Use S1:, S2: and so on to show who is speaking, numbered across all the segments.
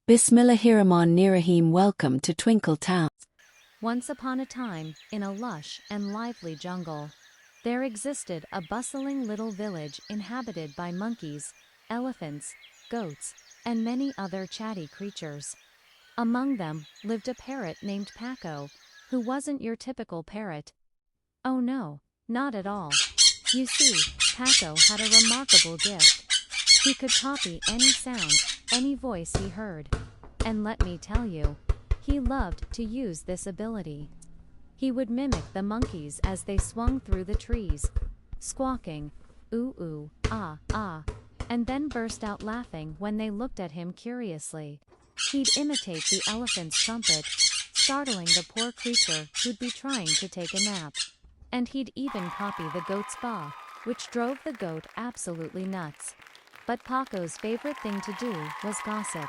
S1: Bismillahirrahmanirrahim. Welcome to Twinkle Town.
S2: Once upon a time, in a lush and lively jungle, there existed a bustling little village inhabited by monkeys, elephants, goats, and many other chatty creatures. Among them lived a parrot named Paco, who wasn't your typical parrot. Oh no, not at all. You see, Paco had a remarkable gift. He could copy any sound, any voice he heard. And let me tell you, he loved to use this ability. He would mimic the monkeys as they swung through the trees, squawking, ooh ooh, ah ah, and then burst out laughing when they looked at him curiously. He'd imitate the elephant's trumpet, startling the poor creature who'd be trying to take a nap. And he'd even copy the goat's baa, which drove the goat absolutely nuts. But Paco's favorite thing to do was gossip.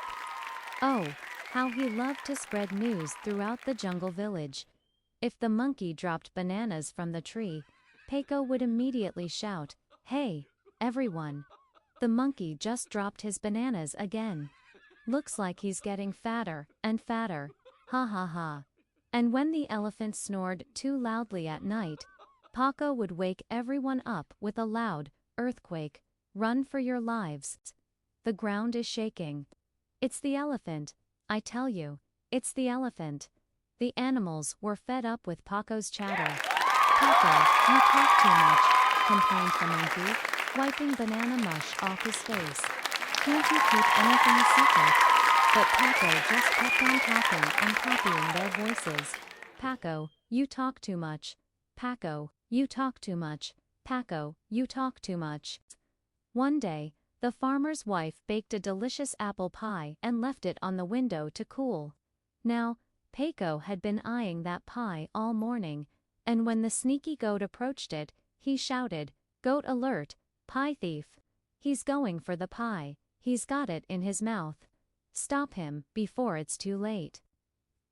S2: Oh, how he loved to spread news throughout the jungle village. If the monkey dropped bananas from the tree, Paco would immediately shout, "Hey, everyone! The monkey just dropped his bananas again. Looks like he's getting fatter and fatter, ha ha ha." And when the elephant snored too loudly at night, Paco would wake everyone up with a loud earthquake. "Run for your lives. The ground is shaking. It's the elephant, I tell you, it's the elephant." The animals were fed up with Paco's chatter. "Paco, you talk too much," complained the monkey, wiping banana mush off his face. "Can't you keep anything a secret?" But Paco just kept on talking and copying their voices. "Paco, you talk too much. Paco, you talk too much. Paco, you talk too much." One day, the farmer's wife baked a delicious apple pie and left it on the window to cool. Now, Paco had been eyeing that pie all morning, and when the sneaky goat approached it, he shouted, "Goat alert, pie thief! He's going for the pie, he's got it in his mouth. Stop him before it's too late."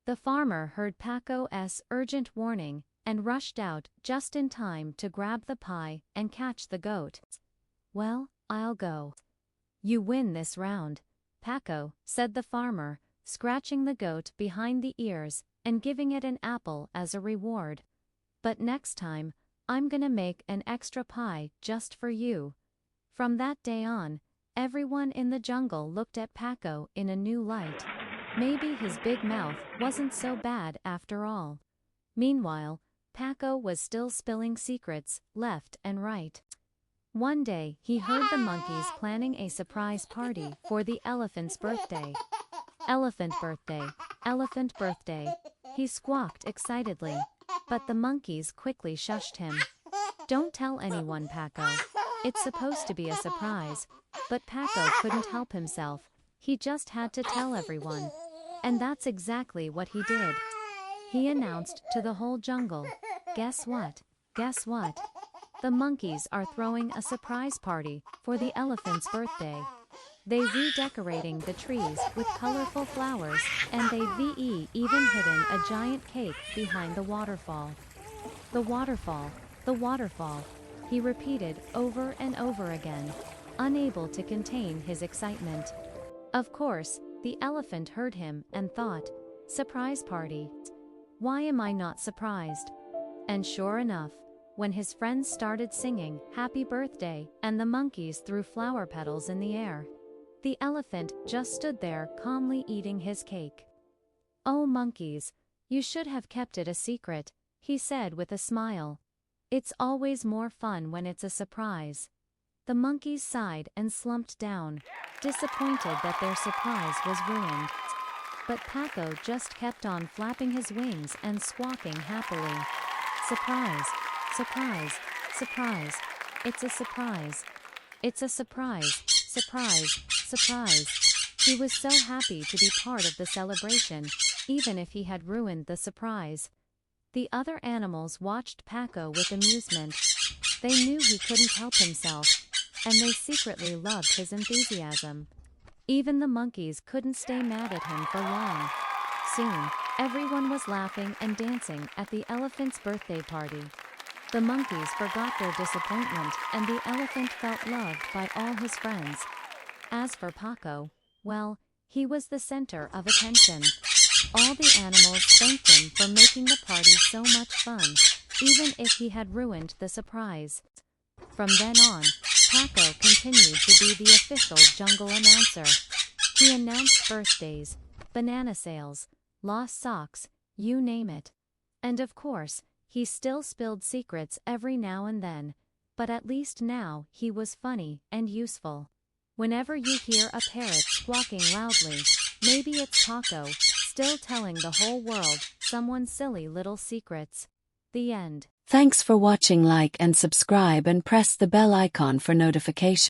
S2: The farmer heard Paco's urgent warning and rushed out just in time to grab the pie and catch the goat. "Well, I'll go. You win this round, Paco," said the farmer, scratching the goat behind the ears and giving it an apple as a reward. "But next time, I'm gonna make an extra pie just for you." From that day on, everyone in the jungle looked at Paco in a new light. Maybe his big mouth wasn't so bad after all. Meanwhile, Paco was still spilling secrets left and right. One day, he heard the monkeys planning a surprise party for the elephant's birthday. "Elephant birthday, elephant birthday," he squawked excitedly, but the monkeys quickly shushed him. "Don't tell anyone, Paco. It's supposed to be a surprise." But Paco couldn't help himself. He just had to tell everyone. And that's exactly what he did. He announced to the whole jungle, "Guess what? Guess what? The monkeys are throwing a surprise party for the elephant's birthday. They redecorating the trees with colorful flowers, and they've even hidden a giant cake behind the waterfall." "The waterfall, the waterfall," he repeated over and over again, unable to contain his excitement. Of course, the elephant heard him and thought, "Surprise party? Why am I not surprised?" And sure enough, when his friends started singing "Happy Birthday" and the monkeys threw flower petals in the air, the elephant just stood there calmly eating his cake. "Oh monkeys, you should have kept it a secret," he said with a smile. "It's always more fun when it's a surprise." The monkeys sighed and slumped down, disappointed that their surprise was ruined. But Paco just kept on flapping his wings and squawking happily. "Surprise! Surprise! Surprise! It's a surprise! It's a surprise! Surprise! Surprise!" He was so happy to be part of the celebration, even if he had ruined the surprise. The other animals watched Paco with amusement. They knew he couldn't help himself, and they secretly loved his enthusiasm. Even the monkeys couldn't stay mad at him for long. Soon, everyone was laughing and dancing at the elephant's birthday party. The monkeys forgot their disappointment, and the elephant felt loved by all his friends. As for Paco, well, He was the center of attention. All the animals thanked him for making the party so much fun, even if he had ruined the surprise. From then on, Paco continued to be the official jungle announcer. He announced birthdays, banana sales, lost socks, you name it. And of course, he still spilled secrets every now and then, but at least now he was funny and useful. Whenever you hear a parrot squawking loudly, maybe it's Paco, still telling the whole world someone's silly little secrets. The end.
S1: Thanks for watching. Like and subscribe and press the bell icon for notifications.